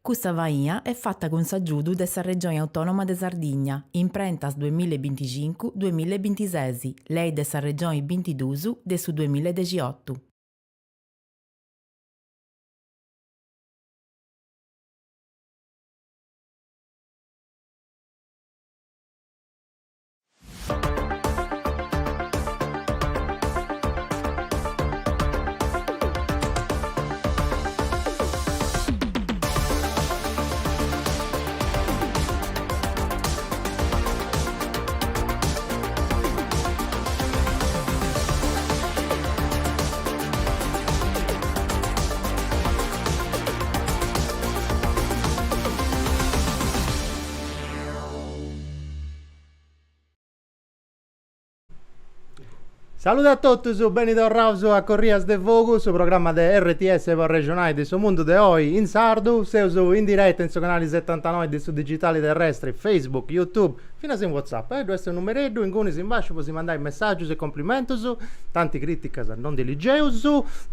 Questa vaia è fatta con s'aggiudu dessa Regione Autonoma de Sardigna, in prentas 2025-2026, lei dessa Regione 22 de su 2018. Saluto a tutti, bentornati a Corrias de Fogo, su programma de RTS per regionale di su mondo de oi in sardo, su in diretta in su canale 79 di su digitali terrestri, Facebook, YouTube, fino a in WhatsApp. Questo è il numero in cui si bacio si mandare messaggi e complimenti su, tanti critiche non diligeus,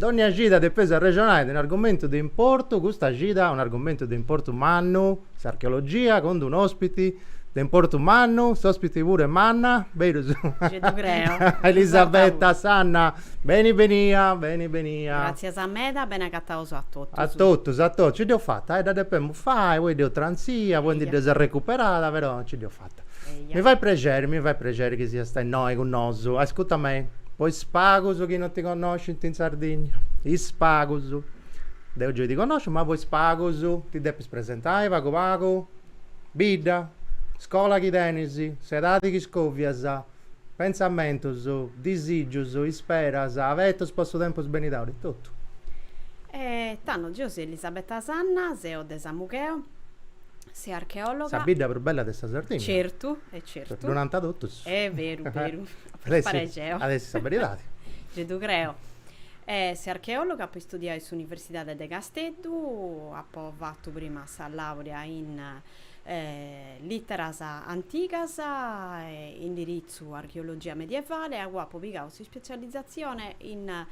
ogni agita di peso regionale di un argomento di importo, questa agita è un argomento di importo umano, archeologia, con un ospiti. D'importo umano, ospiti pure Manna, vero? Elisabetta Sanna, bene venia. Grazie a Meda, bene accattauso a tutti. A tutti, ci devo fatta, da depemo fai, vuoi devo transia, vuoi di recuperata, però ci devo fatta. Mi fai piacere che sia stai noi con noi, ascolta me, poi spago su chi non ti conosce in Sardegna, spago su, devo già ti conosco, ma poi spago su, ti devi presentare, vago, bida. Scola chi tenisi, sedati chi scovviasa, pensamento, disigio, speras, avete sposto tempo sbenitauri, tutto. Tanno, io sono Elisabetta Sanna, seo de Samucheo, sei archeologa. La bida più bella di questa Sardegna. Certo. Durante a tutto. È vero. Adesso sa verità. Io tu creo. Sei archeologa, poi studiai all'Università de Casteddu, ha poi fatto prima la laurea in litteras anticas, indirizzo archeologia medievale, e poi pubblicato specializzazione in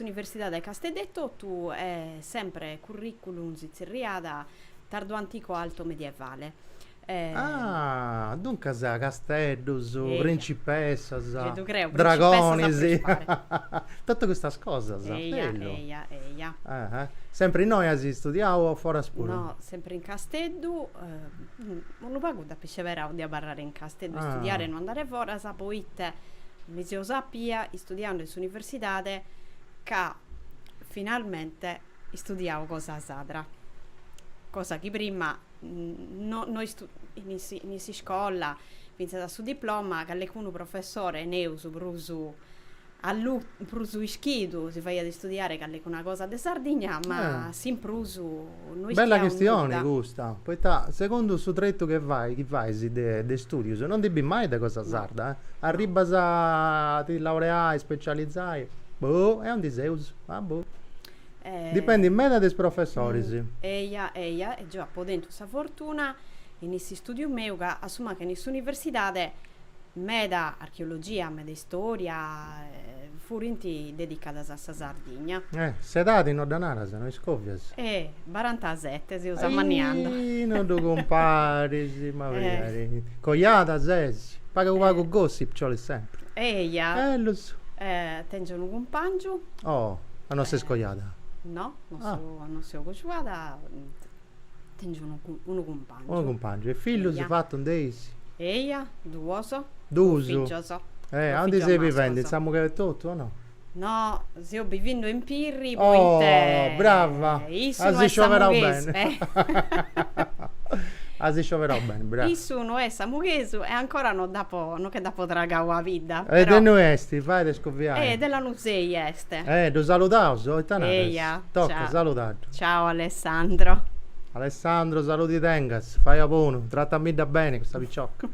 Università de Casteddetto, tu è sempre curriculum zizzerriada tardo antico alto medievale. Dunque castellus, principessas, dragoni, tutte queste cose. Eia. Sempre in noi si studiamo o fuori a scuola? No, sempre in Casteddu, non pago da pescevera di barrare in Casteddu, studiare e non andare fuori, poi mi si sappia, studiando all'università, che finalmente studiavo cosa sadra, cosa che prima noi inizi scuola, iniziato su diploma, che alcun professore neus brusu prusu ischidu si faceva di studiare che una cosa di Sardegna, ma sin prusu noi bella questione questa. Poi secondo su tretto che vai de studios, non devi mai da cosa sarda, arriba ti laureai, specializzai, è un diseus, dipende in me da dei professori. Eia, e già po' dentro sa fortuna, in questo studio mio, che assuma che in questa università meda archeologia, meda storia, furinti dedicata a Sardegna. Sedati non danara, se non scovvias. 47 si usa maniando. Non tu compari, ma vedi. Cogliata, zesi. Pago gossip, c'ho sempre. Eia. Lo so. Tengono un compagno. La nostra scogliata. No, non so cucciata. Tengono un compagno. Un compagno. E figlio si fatto un daisy. Eia, duoso. Onde sei vivendo? Diciamo che è tutto o no? No, sto vivendo in Pirri. Brava! Asi scioverò bene. Asi scioverò bene, brava. Isso non è samughese e ancora non che da potrà la vita. E de noi esti, vai de scovviare. Della Nusei este. Do salutao, Eia, tocca salutare. Ciao Alessandro. Alessandro, saluti tengas, fai a buono, trattami da bene questa picciocca.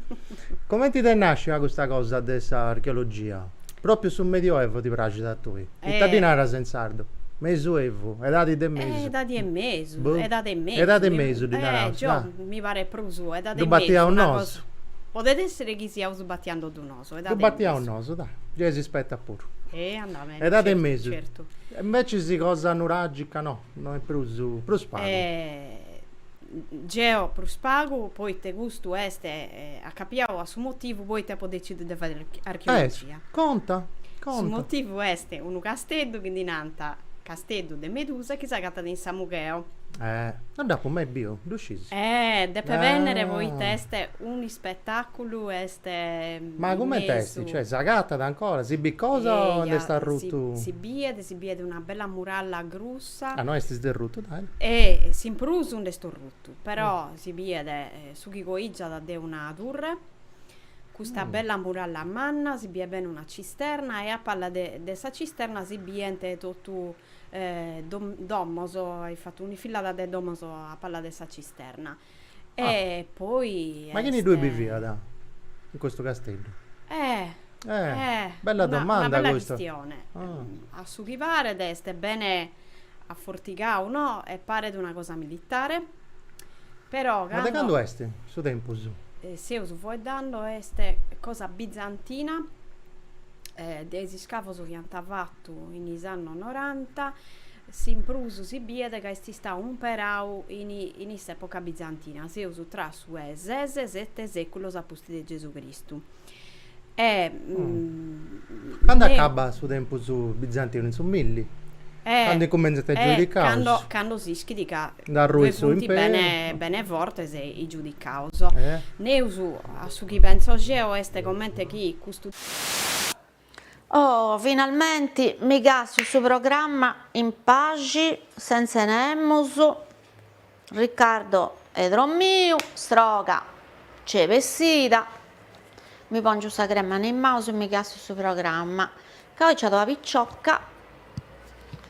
Come ti nasce questa cosa dessa archeologia? Proprio sul Medioevo ti piace da tu? Cittadina era senz'ardo. Mesoevo, edadi de mese. Edadi e mese. di narao. Mi pare prusu, edadi e mese. Tu battia un noso. Potete essere che sia sbattiando un noso. Tu battia un noso, dai. Già si aspetta pure. Andame. Edadi e mese. Certo. Invece si cosa nuragica no, non è prusu, pruspago. geo plus pago, poi te gusto este a capiao a su motivo, poi te può decidere di fare archeologia. Conta, Su conta. motivo este un castello che dinanta castello de Medusa che si agatta in Samugheo. Non dopo mai bio, riuscisi. Depe venere voi teste un spettacolo este Ma come testi? Cioè, Zagata da ancora? Si bi cosa o onde sta rutto? si biede una bella muralla grussa. Ah, no, esti del rutto, dai. E si imprusu un sto rutto, però si biede su chi goigia da de una torre, questa bella muralla a manna, si bie bene una cisterna e a palla de essa cisterna si biente tutto domoso, hai fatto un'infilata de domoso a palla de essa cisterna. E poi Ma che ne due viveva da in questo castello? Bella domanda una bella questa. questione. A su chi pare deste bene a Forticao, no? E pare di una cosa militare. Però Ma da quando esti? Su tempo su. se us vuoi dando este cosa bizantina desi scavos che hanno fatto in anni 90 si imprusu si biede che si sta un perau in epoca bizantina se usu tra su sese 7 secoli a posti di Gesù Cristo Quando acaba su tempo su bizantino in su milli? Quando cominciate a giudicare? Quando si schidica Da due Ruiz su punti impero. bene forte se i giudicaus ne usu a su chi penso geo este commente chi questo Oh, finalmente mi caso su programma in pace, senza nemus, Riccardo Edromio, stroga, c'è vestita, mi pongio sta crema nel mouse e mi caso su programma. Che oggi c'è la picciocca,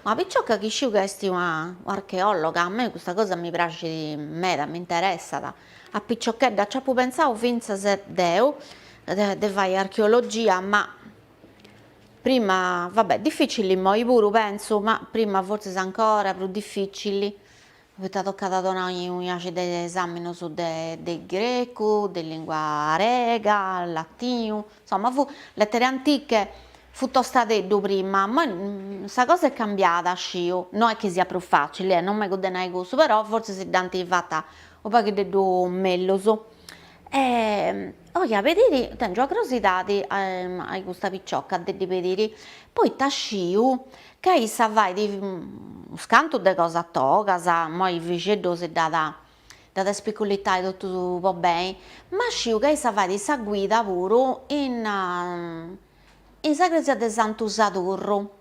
ma picciocca chi sciu che è un'archeologa, a me questa cosa mi piace di me, mi interessa, a picciocchedda, ci ho pensato finza se deu, de fare archeologia, ma prima, vabbè, difficili moi pure penso, ma prima forse ancora più difficili. Avete toccato da noi un esame su del greco, della lingua rega, latino, insomma, lettere antiche fu tostadeddo prima, ma questa cosa è cambiata, scio. Non è che sia più facile, non mi godena gusto, però forse si dante fatta un po' di melloso. Vedere, tengo la curiosità di questa picciocca di vedere, poi tasciu che issa vai di scanto di cosa toga, ma il viceddo si dà da spiccolità e tutto va bene, ma sciu che issa vai di sa guida pure in sa chiesa di Santo Sadurro,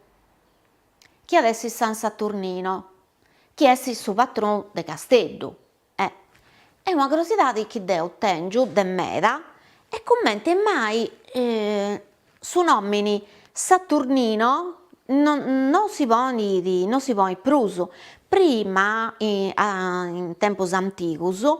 che adesso è San Saturnino, che è il suo patrono di Castello. È una curiosità che devo tengo de meda e commenti mai su nomini Saturnino non si pone pruso. Prima in tempos anticus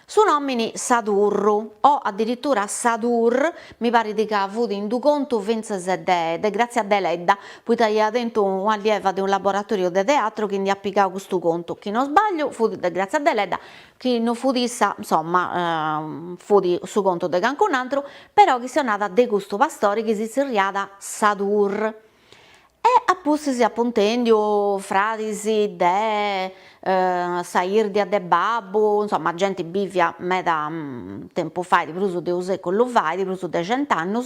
su nomini Sadurro o addirittura Sadur, mi pare di che ha avuto in due conto Vinces de Grazia Deledda, poi taglia dentro un'allieva di un laboratorio di teatro che ne ha applicato questo conto. Chi non sbaglio fu di Grazia Deledda, chi non fu di sa, insomma, fu di su conto di qualcun altro, però che sia nata de questo pastore che si riada Sadur. E appunto si appuntendio fratisi de sairdia de babbo, insomma gente bivia meda tempo fa di pruso de un secolo fa, di pruso de 100 anni,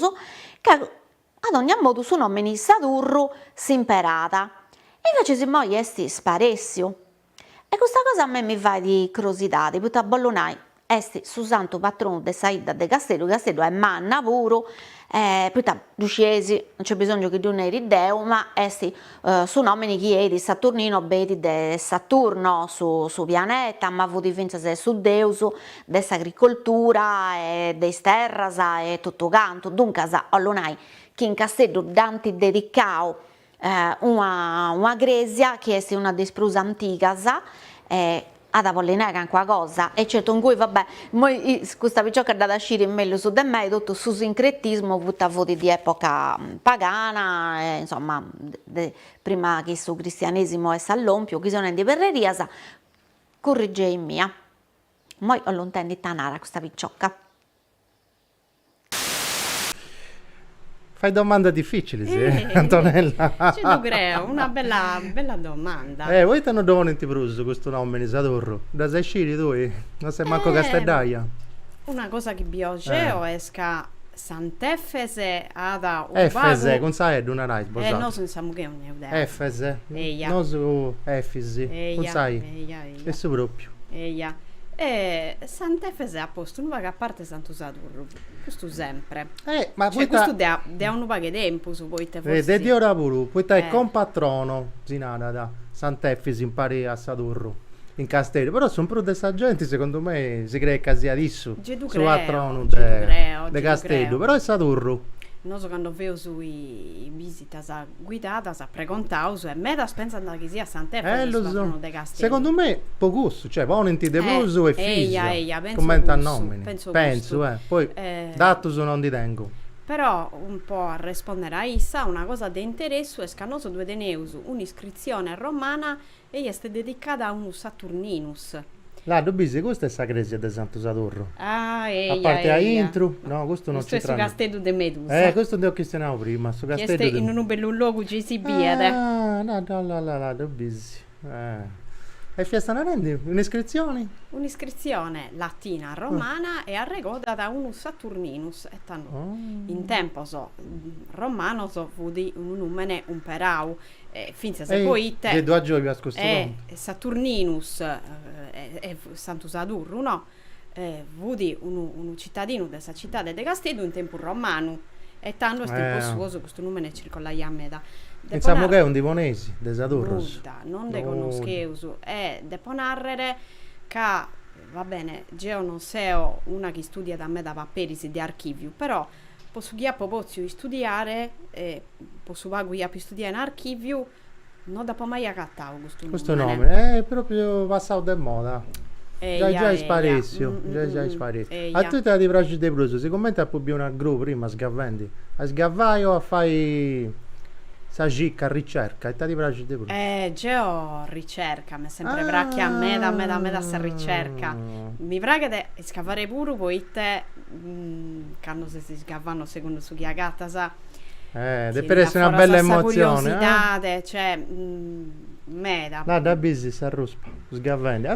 che ad ogni modo su nome Sadurro si imperata. E invece si moi esti sparessio. E questa cosa a me mi fa di curiosità, di puta bollonai, esti su santo patrono de Saida de Castello, Castello è manna puro, poi Ducesi, non c'è bisogno che tu ne rideu, ma esti su nomini chi è di Saturnino, vedi de Saturno su pianeta, ma vuoi pensare su Deus, dessa agricoltura, de terras e tutto canto, dunque allora che in Castello danti dedicao una gresia che è una desprusa antica, ad Apollinare anche cosa, e certo in cui vabbè, questa picciocca è andata a uscire in meglio su di me, tutto su sincretismo, tutta voti di epoca pagana, insomma, prima che su cristianesimo è all'ompio, che sono di perrerias, corregge in mia. Poi ho lontano di tanara questa picciocca. Fai domande difficili, sì, Eh, Antonella. Ci tu creo, una bella domanda. Voi te non devono ti bruso questo nome, Sadorro. Da sei sciri tu, non sei manco Eh, Castellaia. Una cosa che biogeo esca Sant'Efese ada un Efese, vago... con sa è una rai, no, sposato. senza che un eudeo. Efese, Eia. non su Efisi, con Eia, sai, eia, è eia, su proprio. eia. E Sant'Efese ha posto un vago a parte Santo Sadurro. Questo sempre. Ma Cioè, poi questo da un vago tempo su voi te forse. vedi ora pure, poi te Eh. compatrono, zinada da Sant'Efisi in pari a Sadurro. In Castello, però sono pure dei gente, secondo me, si cree casi adesso. Gedu Su creo, patrono Gedu creo, de Gedu Castello, creo. però è Sadurro. Non so quando vedo sui visitas guidatas a precontauso e me da pensando che sia Sant'Efese Lo su so. patrono de Castello. Secondo me, po' gusto, cioè, ponenti de bluso e eia, fisico. penso Commenta a gusto, nomini. penso Penso, gusto. Poi, dato su non di tengo. Però un po' a rispondere a Issa, una cosa di interesse è scanoso due deneusu, un'iscrizione romana e è dedicata a un Saturninus. Là, dobisi, questa è Sacresia di Santo Sadurro. Ah, A parte a intro, no, questo non Questo è su c'entra. Castello de Medusa. Questo devo questionare prima, su Che Castello. è in un bello luogo ci si biede. Ah, no, dobisi. E fiesta ne rendi? Un'iscrizione? Un'iscrizione latina romana e arregoda da un Saturninus e tanno Oh. in tempo romano fu di un numene un perau finché se poi te Vedo a gioia a questo Saturninus e Santo Sadurro no fu di un cittadino della città de Castello in tempo romano e tanto è impostuoso questo numene circola a meda. Pensiamo che è un divonesi, de Sadurro. Non de conosceusu e depo narrere che va bene, io non so una che studia da me da papirisi di archivio, però posso pozio studiare posso guia per studiare in archivio non da mai accattavo Questo nome è proprio passato di moda. Già è sparisio, già è sparisio. A tu te la di braccio di bruso, si commenta a pubblicare una gru prima sgavvendi. A sgavai o a fai sa gicca ricerca e te di braccio di bruso. Geo ricerca, mi sempre bracchi a me da se ricerca. Mi braga de scavare pure poi te quando si scavano secondo su chi agatta sa. Deve essere una bella emozione. Curiosità, cioè meda. No, da busy si arruspa, sgavvendi.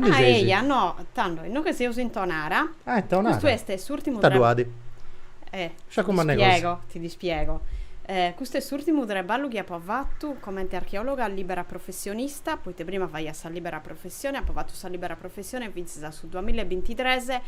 No, tanto, non che se uso in tonara. Tonara. Questo è l'ultimo Taduati. ti dispiego. Questo è l'ultimo treballo che ha provato come archeologa libera professionista, poi te prima vai a sa libera professione, ha provato sa libera professione vinse su 2023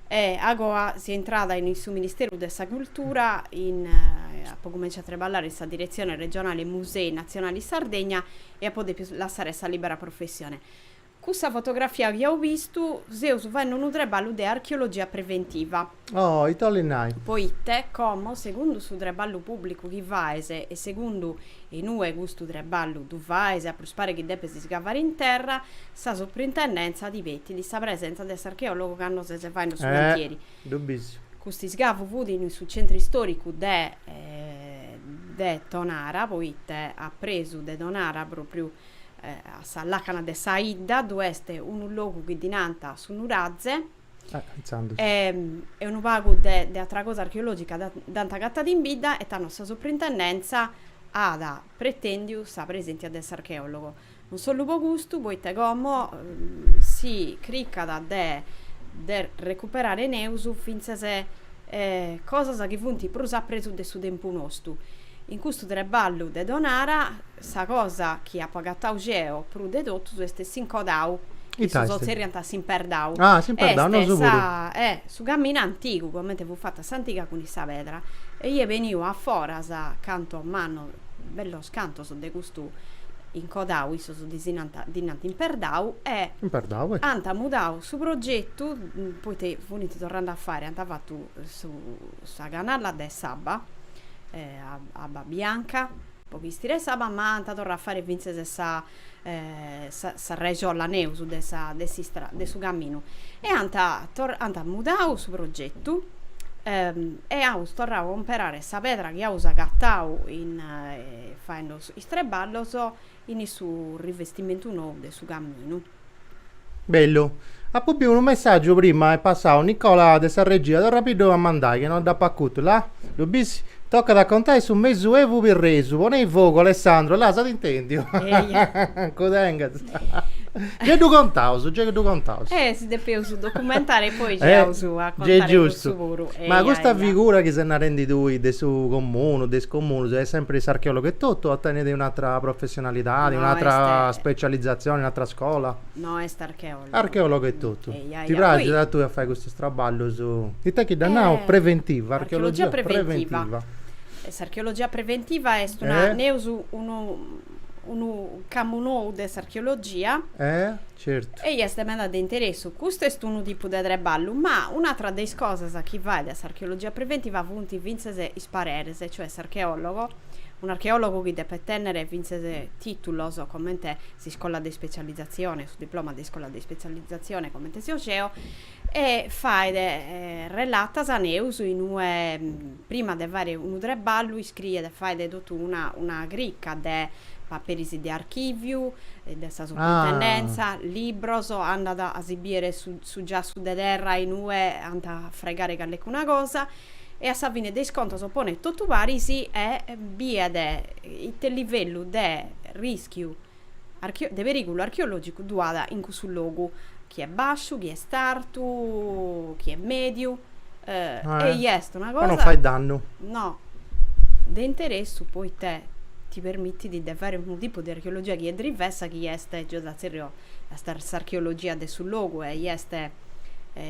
e agoa si è entrata in il Ministero della Cultura ha poi cominciato a treballare in sa direzione regionale Musei Nazionali Sardegna e ha poi lasciare sa libera professione. Questa fotografia che ho visto, Zeus va in un treballo di archeologia preventiva. Oh, i tollinai. Poi te, come, secondo su treballo pubblico che vaese e secondo i nuovi gusto treballo du vaese a prospare che deve si scavare in terra, sa soprintendenza di vetti di sta presenza dell'archeologo che hanno se fanno su cantieri. Dubbissimo. Questi scavi vudino sul centro storico de Tonara, poi te ha preso de Tonara proprio a lacana de Saida, dove è un luogo che dinanta su Nurazze è un vago di altra cosa archeologica danta gatta d'imbida e la nostra soprintendenza ada pretendiu sa presenti ad essere archeologo non solo po' gusto poi te come si cricca da de recuperare neusu finché se cosa che funti prusa preso de su tempo nostro. In questo treballo de Donara, sa cosa che ha pagato Augeo pru de dotto su este sincodau, che su serianta si imperdau. Si imperdau, non so pure. Su cammino antico, come fu fatta s'antica con issa vedra, e io venivo a fora sa canto a mano, bello scanto su de questo incodau, iso su dinanti imperdau, e anta mudau su progetto, poi te funiti tornando a fare, anta fatto su sa canalla de Sabba, a Bianca poi stire Saba ma anta torna a fare vinse sa regio la neusu de su cammino e anta mudau su progetto e aus torna a comperare sa pedra che usa gattau facendo istreballo in su rivestimento nuovo de su cammino Bello. Ha pubblicato un messaggio prima, è passato Nicola de San Regia da Rapido a mandare, che non da paccut là. Lo bis tocca da contare su mezzo evo per resu. Pone il fuoco Alessandro, là sa intendi. Codengas. Già tu contauso, già che tu contauso. Si deve su documentare e poi c'è su a già contare giusto. il suo Ma questa figura che se ne rendi tu del suo comune, del comune, è sempre archeologo e tutto, o ottenete un'altra professionalità, di No, un'altra specializzazione, un'altra scuola? No, è archeologo. Archeologo e tutto. Ti Poi- piace da tu a fare questo straballo su... Di te che danno preventiva, archeologia preventiva. Archeologia preventiva è una neusu un camunou des archeologia Certo. e este meda de interessu. Questo è uno tipo di treballo, ma un'altra delle cose a chi va des archeologia preventiva punti vincese isparerese, cioè archeologo. Un archeologo che deve tenere vincese titolo, come te si scuola di specializzazione, su diploma di scuola di specializzazione, come te si oceo, e fai relatas a neus in prima di avere un treballo, iscrive fai de tutto una gricca de paperisi di archivio, dessa sovrintendenza, libros, anda a esibire su già su de terra in anda a fregare che una cosa, e a Savine dei sconto soppone tutto vari si è via il livello di rischio di pericolo archeologico duada in questo luogo, chi è basso, chi è starto, chi è medio, e è una cosa... Ma non fai danno. No, di interesse poi te ti permetti di fare un tipo di archeologia che è diversa, che è già da serio la archeologia del sul luogo e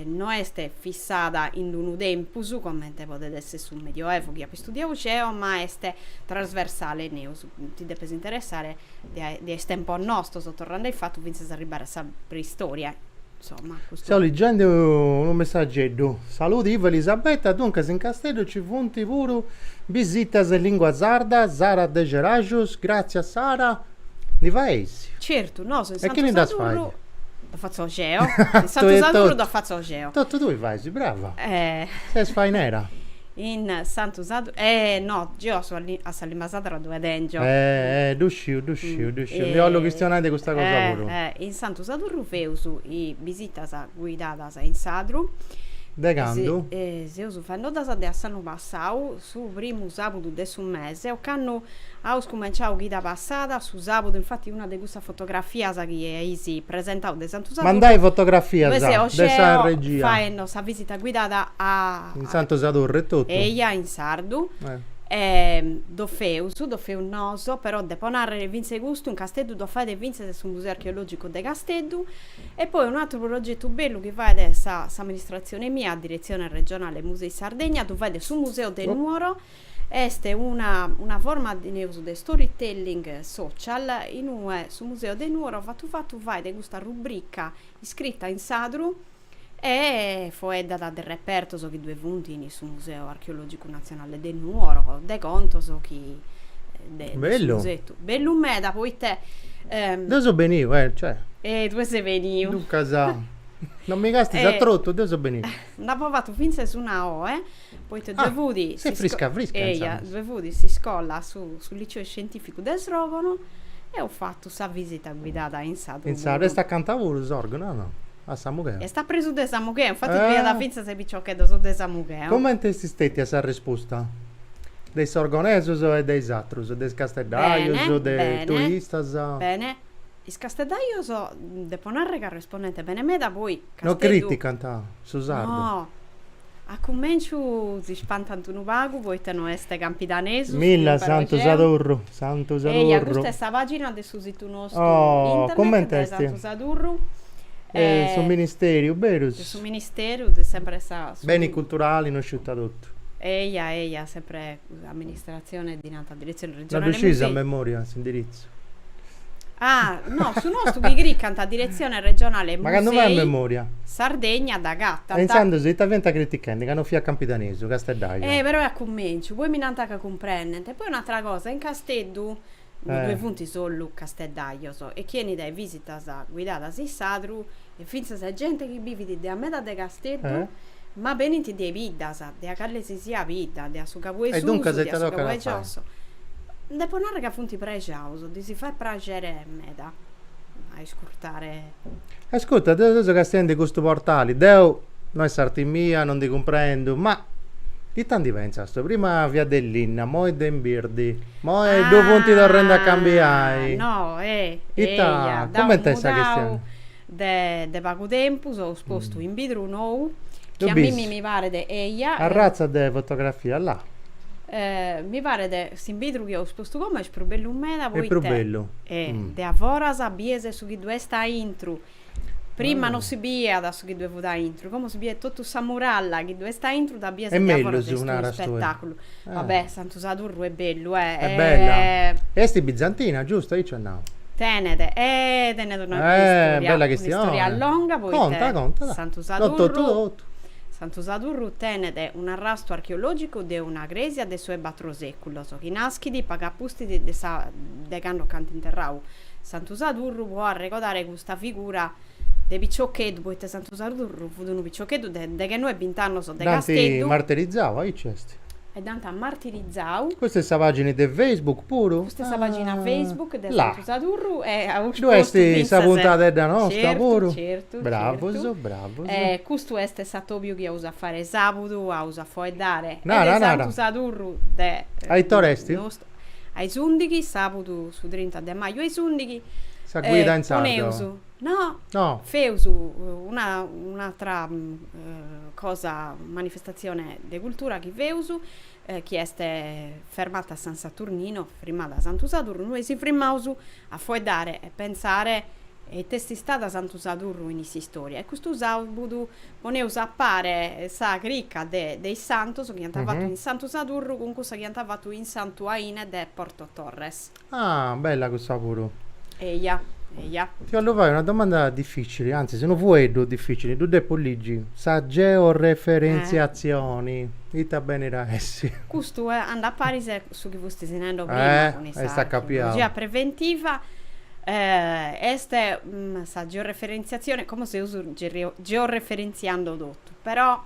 non è fissata in un tempus come te potete essere sul medioevo che ha studiato CEO, ma è trasversale neus. Ti deve interessare di essere un po' nostro sottorrando il fatto che si arrivare a preistoria. Insomma, sto leggendo un messaggio. Saluti Ivo Elisabetta, dunque in castello ci funti pure visitas in lingua sarda, Sara de Gerajus, grazie a Sara di Vaesi. Certo, no, sono e che ne da fare? Da faccio geo, in Santo Sadurro da faccio geo. Tutto tu Vaesi, brava. Sei sfainera. In Santo Sadurro, no, io sono a Salimasadra dove dengio. Dusciu. Mi ho questionato questa cosa pure. In Santo Sadurro feusu i visitas guidadas in Sadru. Degando? Se uso fanno da adesso passau su primo sabato del mese o canno aus cominciato guida passata su sabato, infatti una di queste fotografie che è easy presentato de Santo Sadurro. Mandai fotografia da San Regia. Fai sa visita guidata a in Santo Sadurro e tutto. In Sardu. Do feu noso, però dopo narrare vinse gusto un castello do fare vinse sul museo archeologico de Castello, e poi un altro progetto bello che va adesso a amministrazione mia, direzione regionale Musei Sardegna, tu vai sul museo del Nuoro. Este una forma di di storytelling social sul museo del Nuoro fatto vai di questa rubrica iscritta in Sadru e fu data del reperto so che due punti sul Museo Archeologico Nazionale del Nuoro, de conto so chi bello bello meda poi te dove so venivo cioè dove sei venivo tu casa non mi gasti sa trotto dove so venivo dopo fatto finse su una O poi te due vudi si frisca due vudi si scolla sul liceo scientifico del Srogono e ho fatto sa visita guidata in Sadru sta cantando lo sorgo no a Samucheo. E sta preso de Samucheo, infatti prima da finza sei piccioccheto su de Samucheo. Come ti stetti a sa risposta? Dei sorgonesos e dei atrus, dei casteddaios, dei turistas? Bene. I casteddaios deponare che rispondente bene me da voi. No critica su sardo. No. A commencio si spantano un vago, voi te non este campidaneso. Milla Santo Sadurro. E a questa pagina adesso si tu nostro internet commenti Santo Sadurro. Su ministero, vero? Su ministero, sempre sa. Beni culturali, non sciutta tutto. Eia, sempre amministrazione di nata direzione regionale. La precisa a memoria, indirizzo. No, su nostro che canta direzione regionale ma quando vai a memoria? Sardegna da gatta. Pensando se ti avventa criticando, che non fia Campitaneso, Castellaio. Però è a commencio, poi mi nanta che comprendente. Poi un'altra cosa, in Castello due punti solo Castellaio e chieni dai visitas guidata si Sadru e finza se gente che vive di a metà de Castello ma bene ti dei vidas de a calle si sia vita de a su cavue su dunque se di ti a su tocca cavue la fai giosso de ponare che funti pregauso di si fa pragere meda a scurtare. Ascolta, tu che stendi questo portale, Deo, noi sarti mia, non ti comprendo, ma di tanti pensasto, prima via dell'Inna, mo' è den Birdi, mo' è due punti da rende a cambiare. No, Ita, come te sta questione? De poco tempo sono sposto in vidro nou, che Tu a me bis. mi pare de eia. A razza de fotografia, là, Mi pare de si vidro che ho sposto come è più bello un meda, è poi più te. bello. De avora sabiese su chi due sta intro. Prima non si bia da su chi due da intro, come si bia tutto samuralla che due sta intro da biese È de meglio avora su de sto una storia. spettacolo. Vabbè, Santo Sadurro è bello, È bella. E sti bizantina, giusto? Io ce n'ho. tenete una storia, bella una questione. storia lunga, poi Conta, dai. Santo Tutto, Sadurro. Santo Sadurro tenete un arrasto archeologico de una gresia de sue batrosecolo, so che naschi di pagapusti de canno canti interrau. Santo Sadurro può ricordare questa figura de piccioccheddu, poiché Santo Sadurro fu un piccioccheddu de che noi bintanno so de Danti Casteddu martirizzava, io c'esti. e Dante martirizzau. Questa è la pagina di Facebook pure? Questa è la pagina Facebook del là. Santo Sadurro e a Questi sa puntata da nostra certo, pure? certo, Bravo, certo. bravo. Questo è stato più che usa fare sabato, a usa dare. Nara, Ed è nara. Santo Sadurro de Ai toresti? ai sundighi, sabato su 30 de maio ai sundighi. Sa guida in sardo. Poneusu. No, No. Feusu, un'altra cosa, manifestazione di cultura che Feusu, che è fermata a San Saturnino, firmata a Santo Sadurro, noi si firmausu a fuedare e pensare e testi stata Santo Sadurro in questa storia. E questo sabato poneusu appare sa cricca dei santos che hanno fatto in Santo Sadurro con cosa che hanno fatto in Santo Aine de Porto Torres. Ah, bella questa pure. Eia. Ti voglio fare una domanda difficile, anzi se non vuoi difficile, tu devi polligi. Sa georeferenziazioni, dita bene da essi. Questo è andare a Parisi su che voi stai dicendo prima con sta questa capiamo. archeologia preventiva. Este sa georeferenziazione, come si usa georeferenziando tutto, però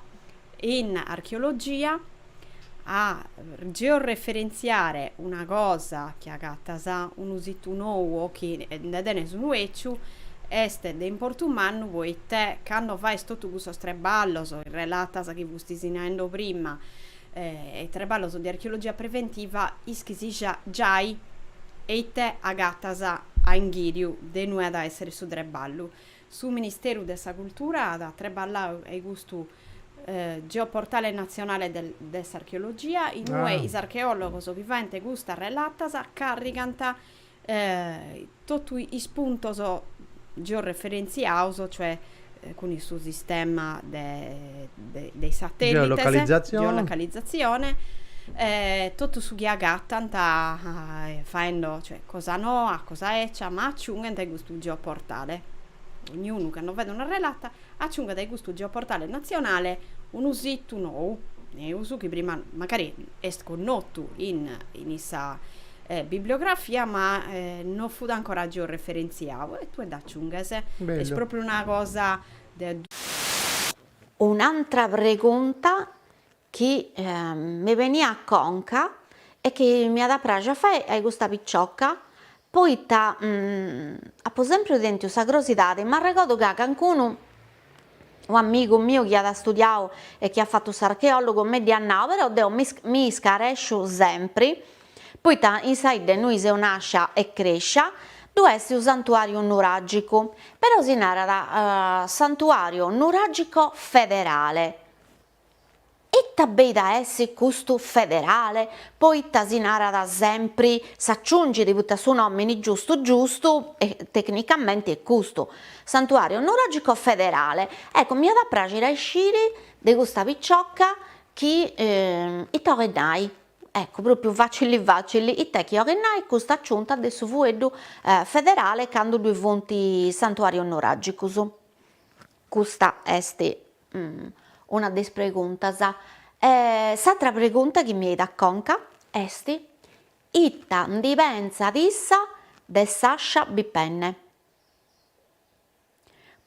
in archeologia a georeferenziare una cosa che ha gattasa un usito nuovo che ne dene su nuecciu este de importo umano voi te quando fai tutto questo streballo so relatas che vi stai dicendo prima e treballo so di archeologia preventiva ischisi giai e te a gattasa a inghiriu de noi ad essere su treballo su Ministero della Cultura da treballa e gusto Geoportale nazionale dell'archeologia in cui i archeologi so vivente gusta relatas caricanta tutti i spunti georeferenziato cioè con il suo sistema dei satelliti geolocalizzazione tutto su chi agattanta facendo cioè cosa no a cosa eccia ma acciungente questo geoportale ognuno che non vede una relata acciunga dai gusto geoportale nazionale un usito nuovo ne uso che prima magari è sconnoto in essa bibliografia ma non fu ancora georeferenziato e tu è da acciungase è proprio una cosa un'altra pregunta che mi veniva a conca e che mi ha da pragia fare a questa picciocca poi a per esempio dentro questa curiosità ma ricordo che a Cancun un amico mio che ha studiato e che ha fatto l'archeologo me di annao però devo mi scarescio sempre poi in saide noi se nasce e cresce dove è un santuario nuragico però si narra da santuario nuragico federale e tabbeida essere questo federale, poi si narra da sempre, si aggiunge di tutto suo nome giusto, e tecnicamente è questo, santuario nuragico federale. Ecco, mi ha da piacere uscire di questa picciocca che i torrenai, ecco, proprio facili, i tecchi torrenai, questa aggiunta adesso fuedo federale, quando due fonti santuario nuragico. Questa è una delle preguntas. S'altra pregunta che mi è da conca è ita dipensa dissa de Sasha Bipenne.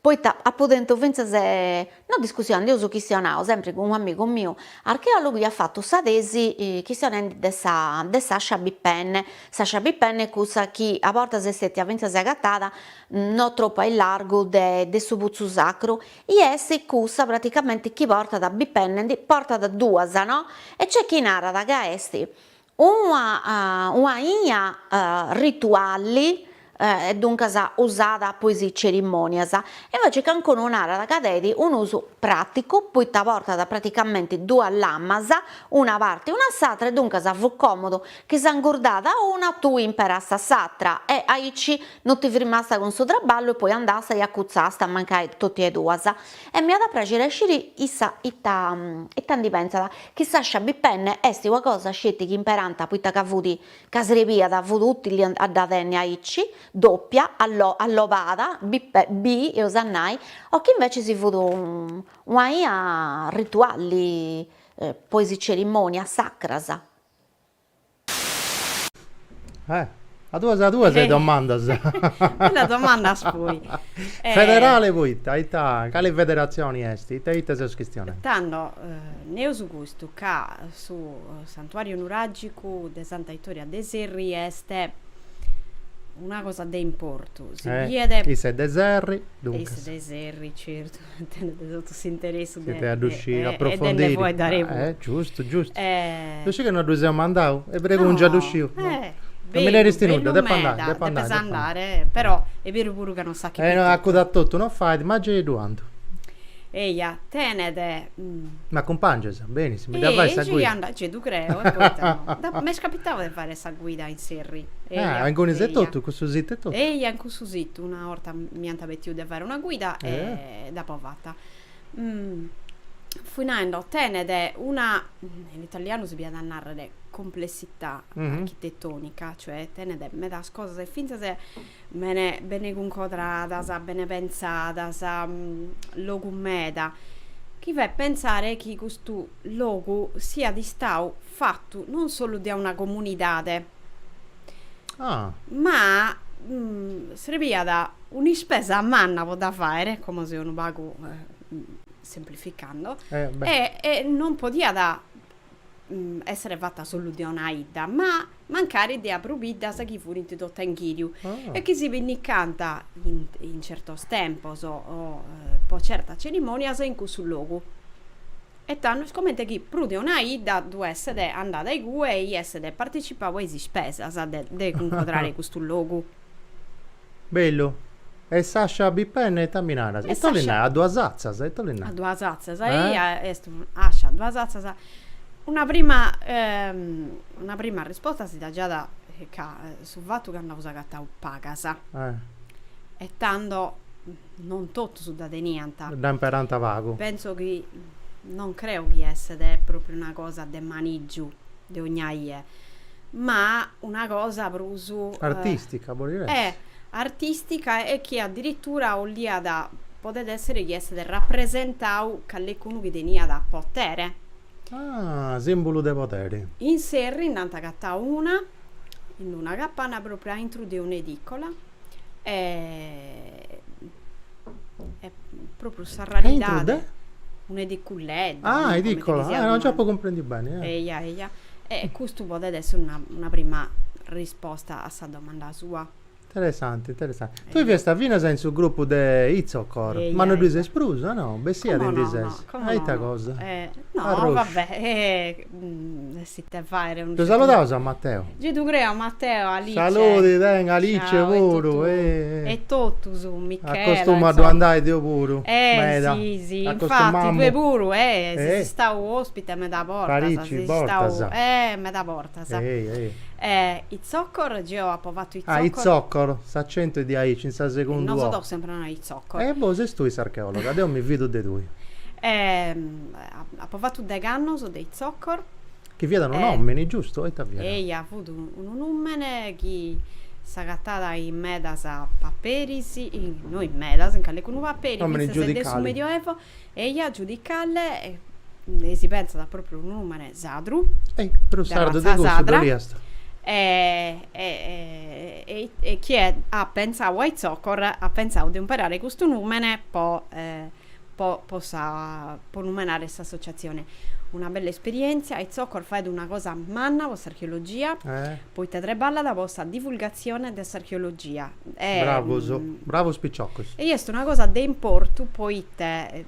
poi a potente vince se non discussione, io so chi sia nao, sempre con un amico mio archeologo gli ha fatto sa tesi che sia de Sasha Bippen. Sasha Bippen è cosa che a porta se stetti a vince se gattata non troppo in largo de su puzzu sacro e è cosa praticamente chi porta da Bippen porta da due, no? E c'è chi narra da esti una linea rituali e dunque usata poi si cerimonia e invece che ancora un'area da cadeti un uso pratico poi ta porta da praticamente due lammas una parte e una s'altra e dunque fu comodo che si ingordata una tu imparassa s'altra e aici non ti firmassa con suo traballo e poi andassa e accuzzasta a mancare tutti e due e mi ha da piacere uscire issa e tanti pensata che Sasha Bippen esti qualcosa scetti che imperanta poi ta cavuti caserevia da avuto utili a da tenni aici doppia all'ovada B e osannai o che invece si fu una rituali poi si cerimonia sacrasa a tua sei domanda La domanda poi. federale poi quali federazioni esti te sei questione Tanto, ne su questo che su Santuario Nuragico de Santa Vittoria de Serri este una cosa de importo. Si vede chi sei deserri dunque de Serri, certo, tutto si interessa siete ad uscire approfondire vuoi dare giusto io so che non dobbiamo andare e prego un già d'uscire non me ne resti nulla, devo andare, però è vero pure che non sa che no, accuda tutto, non fai, ma già duando. Eia, tenete. Ma accompagna, benissimo, mi dai questa guida. Tu creo, e poi mi è capitato di fare questa guida in Serri. Ancora sei tutto, con Susito e tutto. Eia, con Susito, una volta mi hanno detto di fare una guida e da povata. Finendo, tenete una, in italiano si viene a narrare complessità architettonica, cioè tenete metà cose finta se bene conquadrata, bene pensata, logo meta, chi fa pensare che questo logo sia di stau fatto non solo da una comunità, ma serviva da un'ispesa a manna da fare, come se uno vago semplificando, e non poteva da essere fatta solo di una ida, ma mancare di approvvida sa chi fu introdotta in Chiriu e che si venne canta in certo tempo o po' certa cerimonia in cui sul logo e tanto scommente che prudi una ida due essere andata ai gue e essere partecipava a esi spesa sa de incontrare questo logo bello. E Sasha Bippen e Taminara. E Tolina a due zazzas, e Tolina. A due zazzas, Ascia, due zazzas. Una prima risposta si dà già da sul fatto che hanno usato pagasa. E tanto non tutto su da niente. Da imperanta vago. Penso che non credo che essere proprio una cosa de maniggio di ogni ma una cosa proprio artistica, vuol dire. Artistica e che addirittura ollia da potete essere che essere rappresentato che qualcuno che tenia da potere simbolo dei poteri in serri in tanta catta una in una capanna proprio intro di un'edicola e proprio sarrarità un'edicoletta edicola non già comprendi bene e questo potete essere una prima risposta a questa domanda sua. Interessante. Tu hai visto fino sul gruppo di Izzocor, ma non sei espruso, no? Bessia di disesi. Hai ta cosa? No, vabbè, si te fare un. Ti salutavo a Matteo. Tu creo Matteo, Alice. Saluti, Alice pure. E tutto su Michele. Acostumato ad andare io pure. Sì, infatti due pure, se si sta ospite me da porta. Parigi, porta. Me da porta, sa. I zoccor, io ho provato i zoccor. I zoccor, s'accento di Aici, in sa secondo. Non so do sempre non i zoccor. Se tu sei archeologa, adesso mi vedo di lui. Ha provato dei gannos o dei zoccor. Che viedano nomini, giusto? E ha avuto un numene che si è gattata in medas a paperisi, non in medas, in calle con un paperi, sul medioevo, e ha giudicalle e si pensa da proprio un numero sadru. Però sardo di gusto, e chi ha pensato ai zoccor ha pensato di imparare questo nome può nominare questa associazione. Una bella esperienza, ai zoccor fate una cosa manna vostra archeologia, poi te tre balla da vostra divulgazione della archeologia. Bravo spicciocco. E questa è una cosa de importo, poi te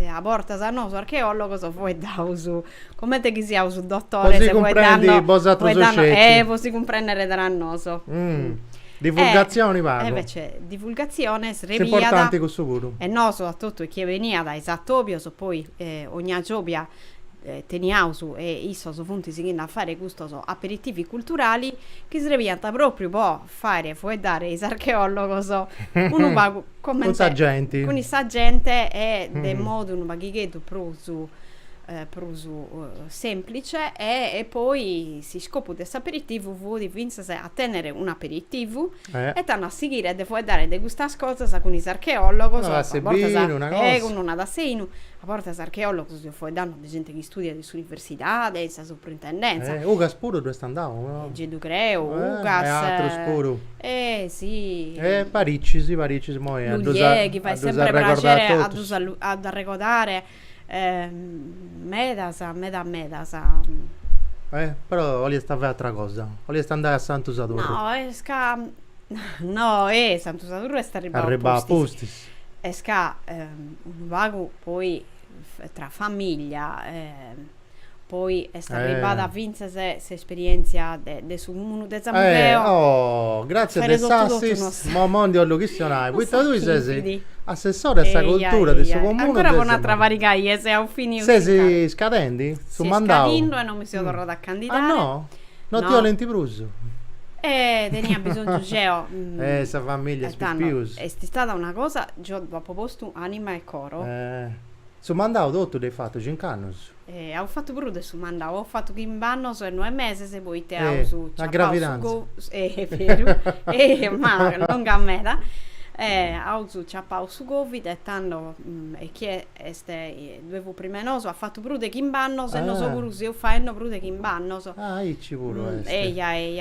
a porta sa noso archeologo so vuoi da uso, come te che sia uso dottore, Così se vuoi danno, si comprendere dannoso. Divulgazioni vanno. Invece divulgazione è importante questo pure. E noso a tutto chi veniva da Esatobio, so poi ogni giobia teniausu e isso so funti si a fare questo aperitivi culturali che servivano proprio per fare fuori dare is archeologo so uno bago con sa gente e del modo un baghighetto prosu semplice e poi si scopo questo aperitivo vuol dire a tenere un aperitivo e tanto a seguire e puoi dare de queste cose con i archeologi con una da seinu a porta archeologi si puoi dare di gente che studia all'università della soprintendenza Ugas pure dove sta andando Gedu Creo Ugas sì Paricci Luglieghi fai sempre piacere a ricordare Medasa però voglio stare a altra cosa, voglio andare a Santo Saduro Santo Saduro è sta arriba postis un vago poi tra famiglia poi è stata arrivata a vincere se esperienza de su uno de Zambucheo grazie a Sassis mondo all'occasionale poi tu sei assessore a questa cultura del suo comune ancora una travaricaia se ho finito sei scadenti su mandato e non mi sono tornato a candidare non ti ho lenti pruso tenia bisogno geo sa famiglia spipius è stata una cosa dopo posto anima e coro su mandato tutto l'hai fatto 5 anni ho fatto pure su mandato ho fatto che in banno so 9 mesi se poi te ho su la gravidanza è vero ma non gammeta ho su ciappao su Covid e tanto e chi este due prima noso ha fatto pure che in banno se non so pure se io fanno pure che in banno so ci pure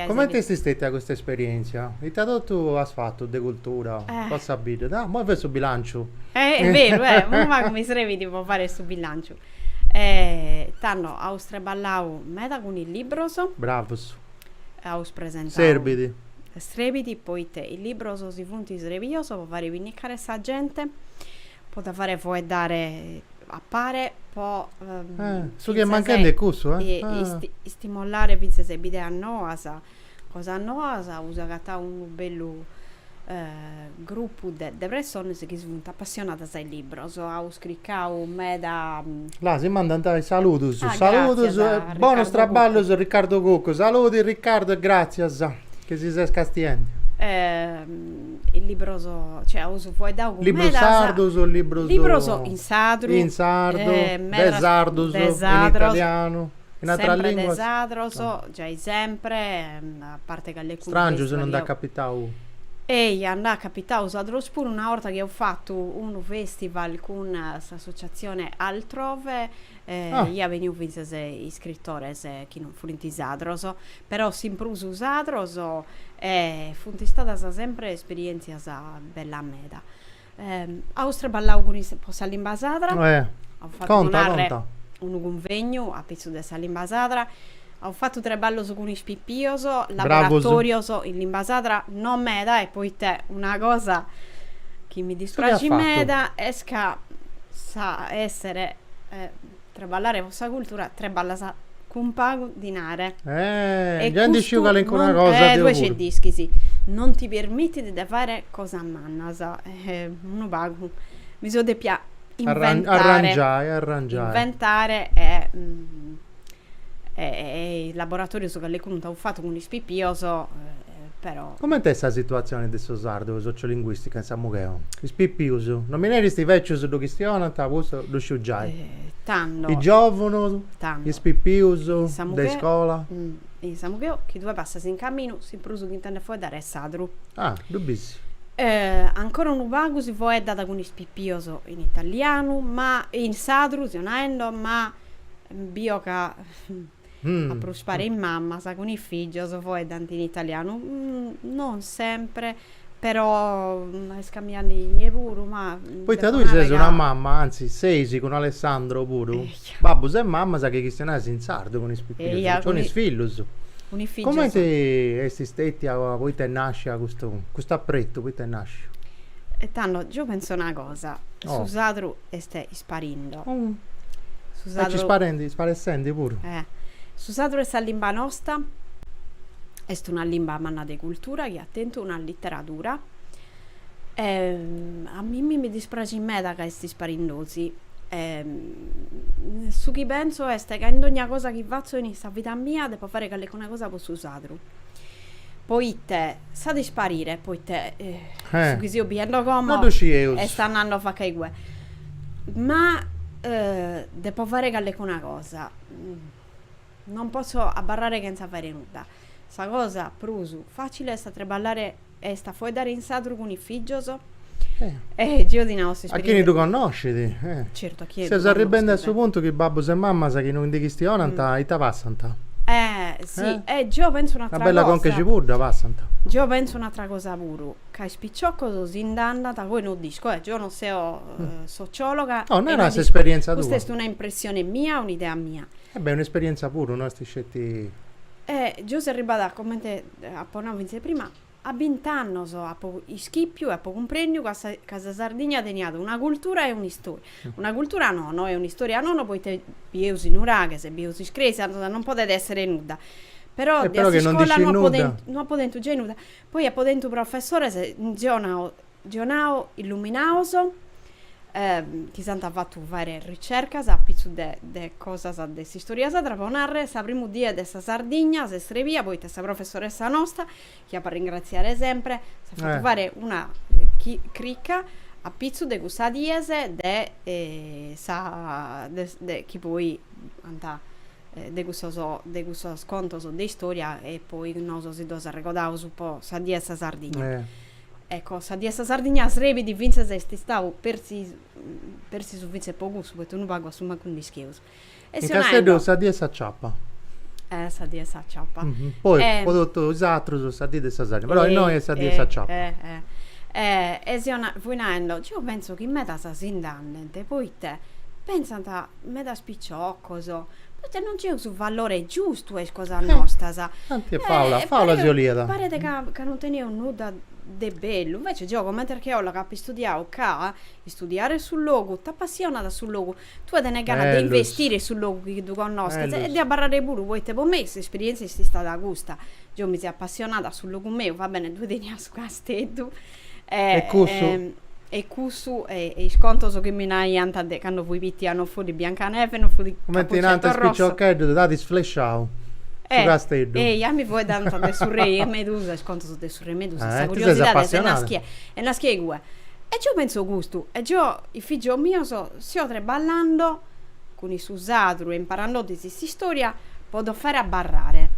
come ti sei stata questa esperienza? E ti ha detto hai fatto de cultura cosa abito ma è questo bilancio è vero ma come sarebbe tipo fare questo bilancio tanno Austria ballau meta con il libro so bravos aus presentato serbidi strebiti poi te il libro so si funti srebioso può fare vinicare sa gente può da fare puoi dare appare può su che mancando è cusso stimolare vince se bide a noasa cosa noasa usa gata un bello gruppo de persone che sono appassionate al libro so ho scritto meda là si mandano salutos buono straballo su Riccardo Cucco saluti Riccardo e grazie che si sta scastiendo il libro so cioè uso poi da un libro sardo so libro so in sardo desardo so in italiano in altra lingua desardo so già sempre a parte che le strangio se non da capitao andà capitato Sadros pure una volta che ho fatto un festival con questa associazione altrove io venivo i scrittori che non furono di Sadros però si impruso Sadros fu stata sempre esperienza bella meda Austria ballau con i Salimba Sadra ho fatto conta. Un convegno a pezzo di Salimba Sadra ho fatto 3 ballo su con i spippioso laboratorio in Limbasadra non meda e poi te una cosa che mi dispiace meda esca sa essere traballare vostra cultura traballa con pago dinare e già disciugale in una cosa due c'è dischi sì non ti permetti di fare cosa mannasa uno pago mi so de inventare e il laboratorio su che le ho fatto con il spippioso però come è questa situazione del sardo sociolinguistica in Samucheo il spippioso non mi ne resti vecchio su questione lo sciuggiai i giovani il spippioso da scuola in Samucheo che due passasi in cammino si pruso che intende fuori dare sadru dubbissimo ancora un vago si può è data con il spippioso in italiano ma in sadru si ma bioca a prospare in mamma, sa con i figli, so poi tanti in italiano, non sempre, però scambiando i pure, ma Poi te tu sei una mamma, anzi sei con Alessandro pure. Babbo sei mamma, sa che cristianese in sardo con i spicchi, con i sfillos. Come ti stetti a poi te nasce a questo appretto, poi te nasce? E tanto, io penso una cosa, Susadru stai sparendo. Ci sparessendo pure. Susadru è la lingua nostra, è una lingua manna di cultura, che attento una letteratura. A me mi dispiace in me da che sti sparindosi. Su chi penso è che in ogni cosa che faccio in questa vita mia devo fare che una cosa posso usarlo. Poi te sa di sparire, poi te su chi si obiendo come e sta andando a fare che ma devo fare che una cosa, non posso abbarrare che non sa fare nulla. Sta cosa prusu facile sta treballare e sta fuori dare in sadru con i figlioso. Io di nostri a chi tu conosci? Certo, a chi se si arrivende a questo punto che babbo e mamma sa che non di cristiana e ta passanta. Sì, io penso un'altra cosa. Una bella conche ci pure passanta. Io penso un'altra cosa pure. Che spicciocco si indanna da voi non dico, io non sono sociologa. No, non è una esperienza tua. Questa è un'impressione mia, un'idea mia. Beh, è un'esperienza pure, non sti scetti. Io se ribada come appena vinse prima. A 20 anni a schippiu e a poco comprendo che Casa Sardegna ha tenido una cultura e un'istoria. Una cultura no, è un'istoria no, poi te biusi in uraghe, se biusi scresi, non potete essere nuda. Però di che non scuola dici non potete già nuda. Poi a potente professore se giornao illuminaoso, ti santa fatto fare ricerca a pizzo de cosa sa de storia sa traponare sa primo dia de sa Sardegna se strevia poi te sa professoressa nostra che per ringraziare sempre sa fatto fare una cricca a pizzo de questa diese de chi poi anta de questo sconto de storia e poi non so se dosa ricordavo su po' sa di essa Sardegna. Ecco, sa di essa Sardegna srebi di vince se stavo persi su vince poco su perché non pago su ma con dischieus. E in Castello sa di essa ciappa. Sa di essa ciappa. Poi prodotto usato su sa di essa Sardegna, però noi è sa di essa ciappa. E se una voi nando, io penso che in meta sa sindandente, poi te pensa a meta spicciocco so. Poi non c'è un valore giusto è cosa nostra sa. Tanti Paola Ziolieta. Pare che non teneva nulla de bello, invece gioco mentre che ho la capi studiare studiare sul logo, ti appassiona sul logo, tu hai delle gana di investire sul logo che tu conosci e di abbarrare pure voi te per me questa esperienza si sta da gusta, io mi sono appassionata sul logo mio, va bene 2 anni a su Castello e cusso e sconto so che mi hai antade quando voi pitti hanno fuori Biancaneve non fuori come ti nanta spiccioccheggio dati sflashao su Castello io mi vuoi dare de surre medusa sconto su de surre medusa sa curiosità è una schiegue e io penso gusto e io il figlio mio sto ballando con i susadru e imparando di questa storia posso fare a barrare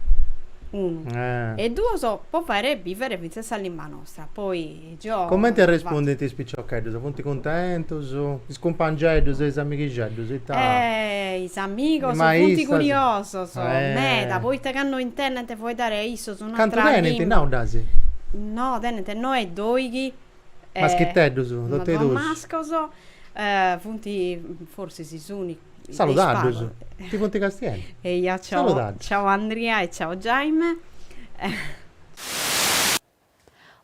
uno e due può fare vivere vincessa lingua nostra poi io come ti rispondi ti spiccioccheggio sono punti contento su scompangeggio sei amicheggio i amici sono punti curiosi meta poi te hanno internet puoi dare isso su un'altra canto no dasi no tenete noi doighi maschetteggio su tutti e due mascoso punti forse si sono salutaggio ti punti castielli e io ciao Andrea e ciao Jaime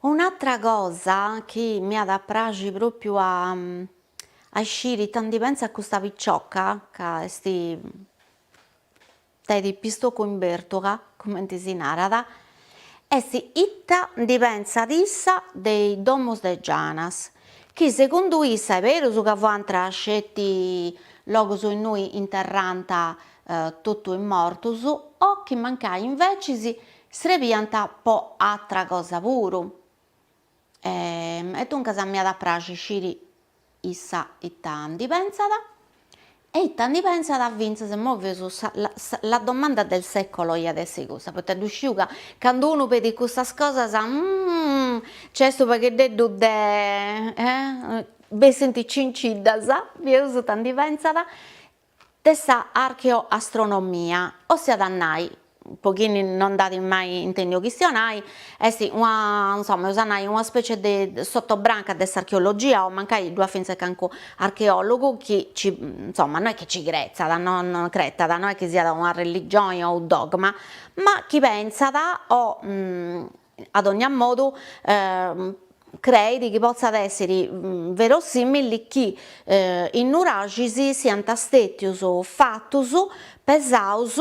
un'altra cosa che mi ha da piacere proprio a uscire tanti pensa a questa picciocca che sti dai di pistocco in bertoca come ti si narrata e si itta dipensa dissa dei domos de Gianas che secondo issa è vero su che vuoi scetti logo su noi interranta tutto in morto su o che manca invece si srepianta po' altra cosa pure e dunque se mi ha da piacere sciri issa e tanti pensata e tanti pensata vince se muove su la domanda del secolo io adesso cosa perché usciuga quando uno vede questa cosa sa c'è sto perché detto de beh senti cincida sa vi uso tanti pensata dessa archeoastronomia, ossia dannai, un pochino non dati mai intendo questionai, insomma, usanai una specie di sottobranca dessa archeologia, o mancai due finze canco archeologo che ci, insomma, non è che ci crezza, non cretta, non è che sia da una religione o un dogma, ma chi pensa da o ad ogni modo credi che possa essere verosimili che in nuragisi siano statius o fattus pesaus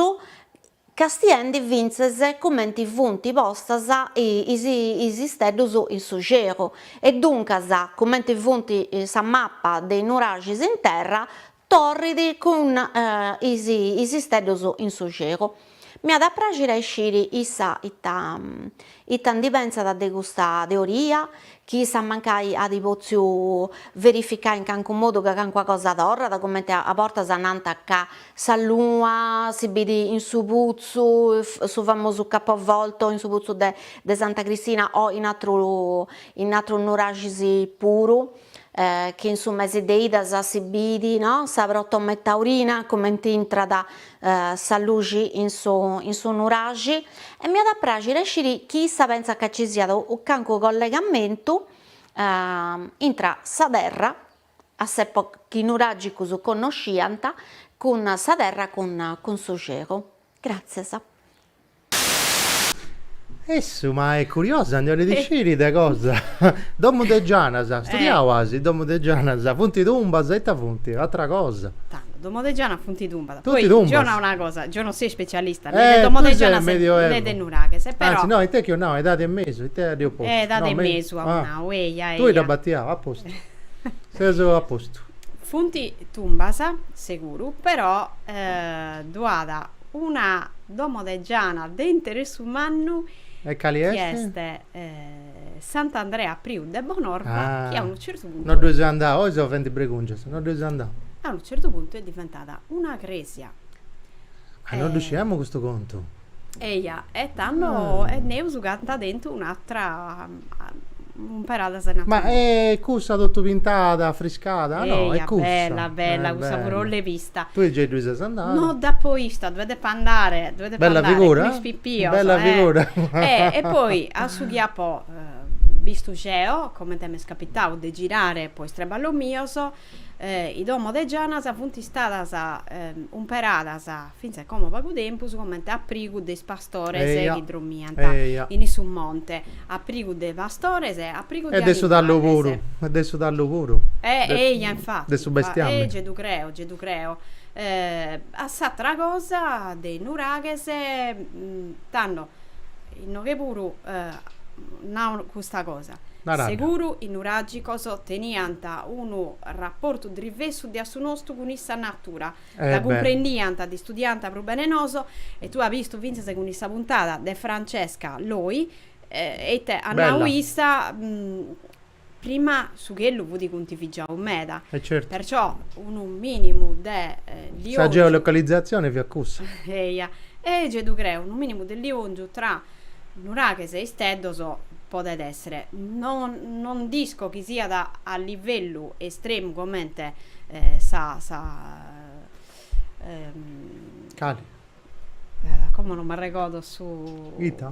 castiendi vincese commenti funti postas esisteddus in su gero e dunque commenti funti sa mappa dei nuragis in terra torridi con esisteddus in su gero. Mi ha da piacere uscire issa ita dipensa da questa teoria, chi sa mancai a di pozio verificare in qualche modo che qualche cosa torra, da come a porta sananta ca sa lua, si vede in su puzzo, su famoso capovolto in su puzzo de Santa Cristina o in altro nuragisi puro. Che insomma si deidas si bidi, no? Sa protomme taurina come intra da sa luci in su nuragi e mi ha da piacere uscire chi sa pensa che ci sia un canco collegamento intra sa terra a se pochi nuragi che conoscianta con sa terra con su cielo. Grazie sa. Ma è curiosa, andiamo a dire de cosa. Domo de Gianasa, studiamo quasi, domo de Gianasa, punti d'umbas e ta punti, altra cosa. Domo de Giana, punti d'umbas. Punti Poi, d'umbas. io non una cosa, io non sei specialista, le domo de Giana, le de Nuraghe, però... Anzi, no, in te che no, è date e meso, in te è di opposto. Date e meso, eia. Tu hai da battiamo, a posto. Sei a posto. Funti tumbasa, sicuro, però duada una domo de Giana dentro su mannu E Calieste? chieste Sant'Andrea Priu de Bonorva, che a un certo punto Non dove andare, oggi sono 20 pregunce, non dove andare. a un certo punto è diventata una cresia. Non riusciamo questo conto. Eia, e tanno e ne usugata dentro un'altra un perada se Ma è cussa tutto pintata, affrescata? No, è cussa. bella, questa pure l'ho vista. Tu già dove sei andato? No, da poi sta, dovete andare, Bella figura? con spippio, Bella figura. E poi a sughiapo visto geo, come te mi è capitato di girare poi streballo mio i domo de Gianas funti stadas un peradas finze come poco tempo come a prigu de pastores che dromianta in su monte a prigu de pastores a prigu de adesso dallo puro infatti adesso bestiame gedu creo a s'altra cosa dei nuraghes tanno in che puru questa cosa sicuro in uraggi cosa tenianta un rapporto diverso di assunosto con issa natura la comprendianta di studianta pro benenoso e tu hai visto Vince con issa puntata de Francesca Loi e te hanno issa prima su che lo vuoi contifigiare un meda certo. Perciò un minimo di sa geolocalizzazione vi accusa e gedu creo un minimo di liongiu tra Nuraghes e Steddoso potete essere non disco che sia a livello estremo come Cali come non mi ricordo su Ita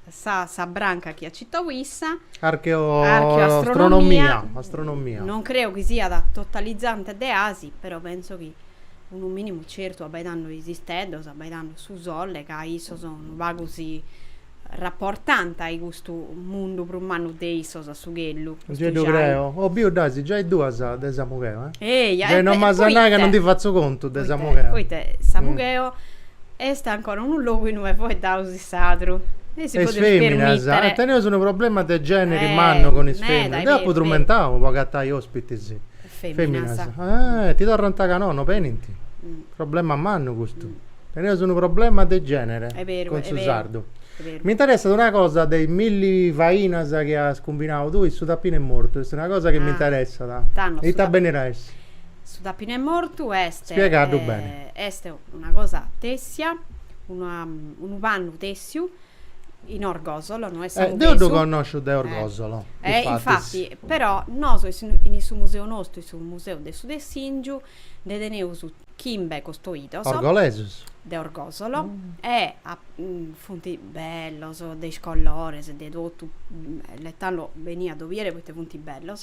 sa branca che a città Wissa astronomia non credo che sia da totalizzante de asi però penso che un minimo certo abbaidando esistendo abbaidando su solle che isso sono va così rapportante a questo mondo per un anno di isosa su quello già creo bio dasi già i due da Samugheo non mi sa che non ti faccio conto da Samugheo poi te Samugheo e sta ancora un luogo in cui poi da usisatro e si può permettere tenevo un problema del genere in mano con i femmine dopo trumentavo poi gattai ospiti sì femmina ti do rantaka no peniti problema a mano questo tenevo un problema del genere con Susardo. Mi interessa una cosa dei milli vainas che ha scombinato tu, il Sudapino è morto, questa è una cosa che mi interessa. E sta bene adesso. Sudapino è morto, spiegato bene. Este una cosa tessia, un vanno tessio in Orgosolo, non è stato devo conoscere de Orgosolo. Infatti, però noi in questo museo nostro, sul museo del Sud Singiu, ne tenevo Chimbe costruito Orgolesus. de Orgosolo e funti bello dei colores de tutto l'etano venia a dovere questi funti bello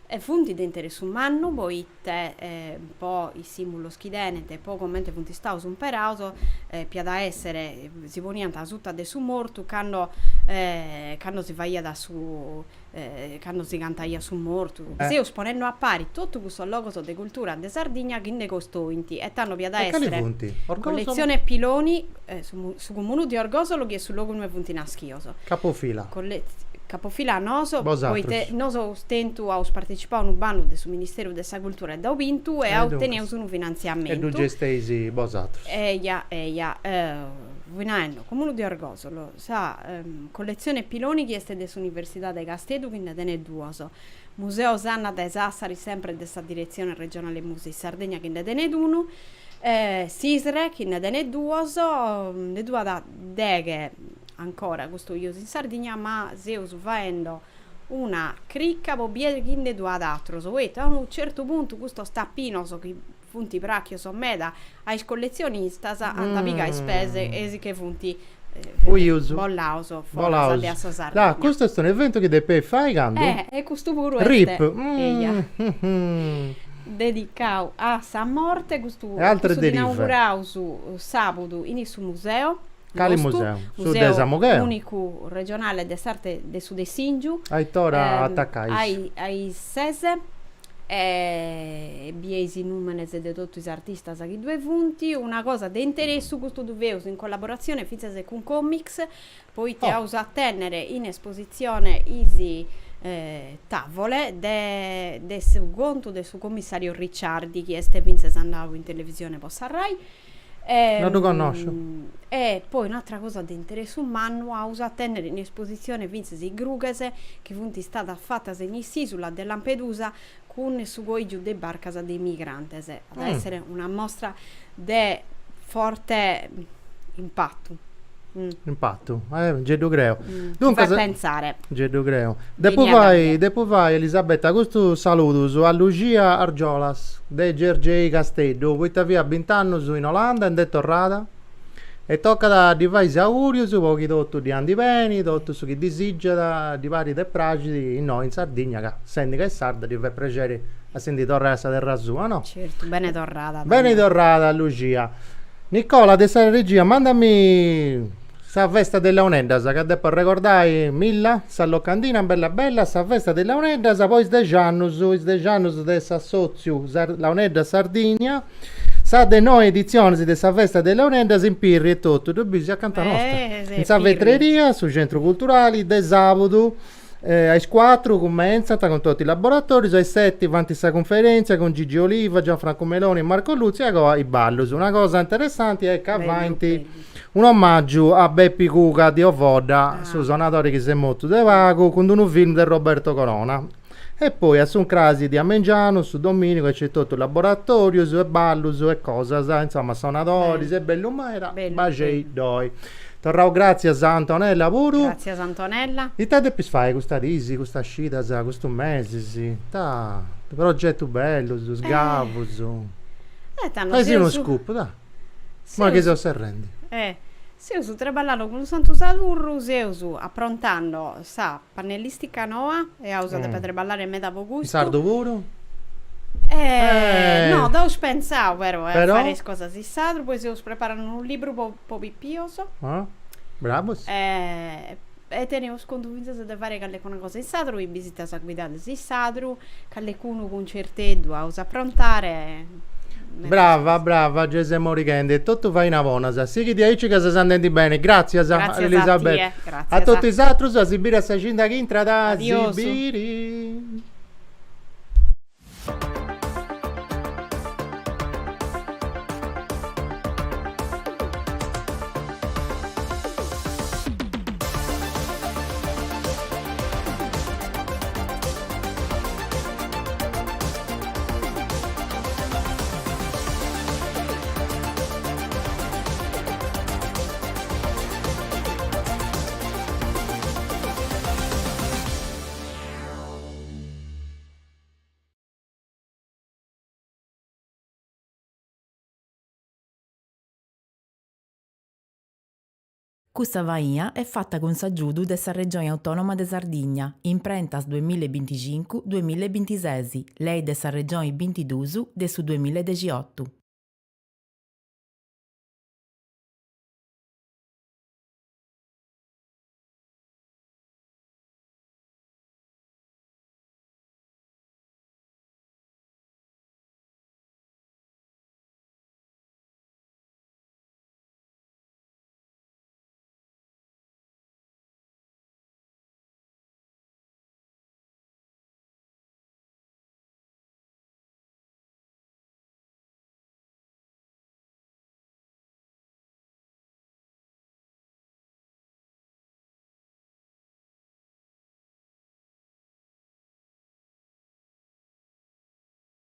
e funti di interesse umano boite un po' i simbolo schidenete poi commenti funti stau un perauso piada essere si ponianta tutta de su morto quando si vaia da su quando si cantaia su morto se esponendo a pari tutto questo logo de cultura de Sardegna che ne costruiti e tanno piada essere collezione piloni su comune di Orgosolo che sul logo non è funti naschioso Capofila. Capofila noso, Vosatrus. poite noso stento a partecipare a un bando del Ministero della Cultura e da Ubintu e a ottenere un finanziamento. E tu gestesi Vosatrus. Vinando, Comune di Orgosolo, collezione piloni chieste dell'Università di Castedo, quindi ne duoso. Museo Sanna de Sassari, sempre della direzione regionale Musei Sardegna, che ne uno. Sisre, che ne duoso, ne due da deghe ancora questo io in Sardegna, ma se usando una cricca bobiere che ne due ad altro. A un certo punto questo stappino che funti bracchio meda ai collezionista a mica spese e che funti bollauso da questo è un evento che deve fare quando e questo pure RIP dedicato a San Morte questo inaugurato su sabato in su museo Cali museo su Desamogeo unico regionale de sarte de su de Singiu aitora attaccai ai sese biesi numenes de tutti gli artisti che due punti una cosa di interesse questo due in collaborazione finse con Comics poi te usa tenere in esposizione easy tavole de su conto del suo commissario Ricciardi che este vinse andavo in televisione possa Rai non lo conosco. E poi un'altra cosa di interesse umano ha usato tenere in esposizione Vince Grughese che funti stata fatta in isola di Lampedusa con su goigiu de barcasa dei migranti ad essere una mostra di forte impatto. Gedo creo. Dunque pensare. Gedo creo. Dopo vai Elisabetta, questo saluto su a Lucia Argiolas de Gergei Castedo, poi via 20 anni su in Olanda e è tornata e tocca da di vai auguri su pochi tutto di andi bene, tutto su che desidera di vari de pragidi in Sardegna che senti che è sarda ti fa piacere a sentire tornare del rasù, no? Certo, bene tornata Lucia. Nicola de Sara Regia, mandami sa festa della Unendas che devo ricordare Milla, sa locandina bella sa festa della Unendas poi sdejannus de Sassozio la Unendas Sardegna sa de noi edizioni de sa festa della Unendas in Pirri e tutto tu bisogna cantare nostra in sa vetreria su centro culturali de sabato ai 4 commenza con tutti i laboratori ai 7 avanti questa conferenza con Gigi Oliva, Gianfranco Meloni e Marco Luzzi e i ballo una cosa interessante è che avanti un omaggio a Beppi Cuca di Ovoda su suonatori che si è molto de vago con un film di Roberto Corona e poi a Sun Crasi di Amengiano su Domenico c'è tutto il laboratorio su e ballo su e cosa insomma suonatori se bello ma era bagei doi torrao grazie a Antonella pure grazie a Antonella e te devi fare questa risi questa scita questo mese sì progetto bello su sgavo su fai uno scoop dai ma che se rendi se uso treballando con un santo sadurro se uso approntando sa pannellistica noa e ha usato per treballare me da gusto sardo pure no devo pensare però fare cose si sadro poi se us preparano un libro un po' pippioso bravo e teniamo convinto di fare che una cosa in sadro in visita a guidare si sadro che con un certedo a usa approntare brava Gesù Morighendi tutto va in avona sì che ti dici che si senti bene grazie Elisabetta a tutti gli altri a Sibiri a Sacinda che intra da Sibiri Questa vaia è fatta con s'aggiudu dessa regione autonoma de Sardigna, in prentas 2025-2026, lei dessa regione 22 de su 2018.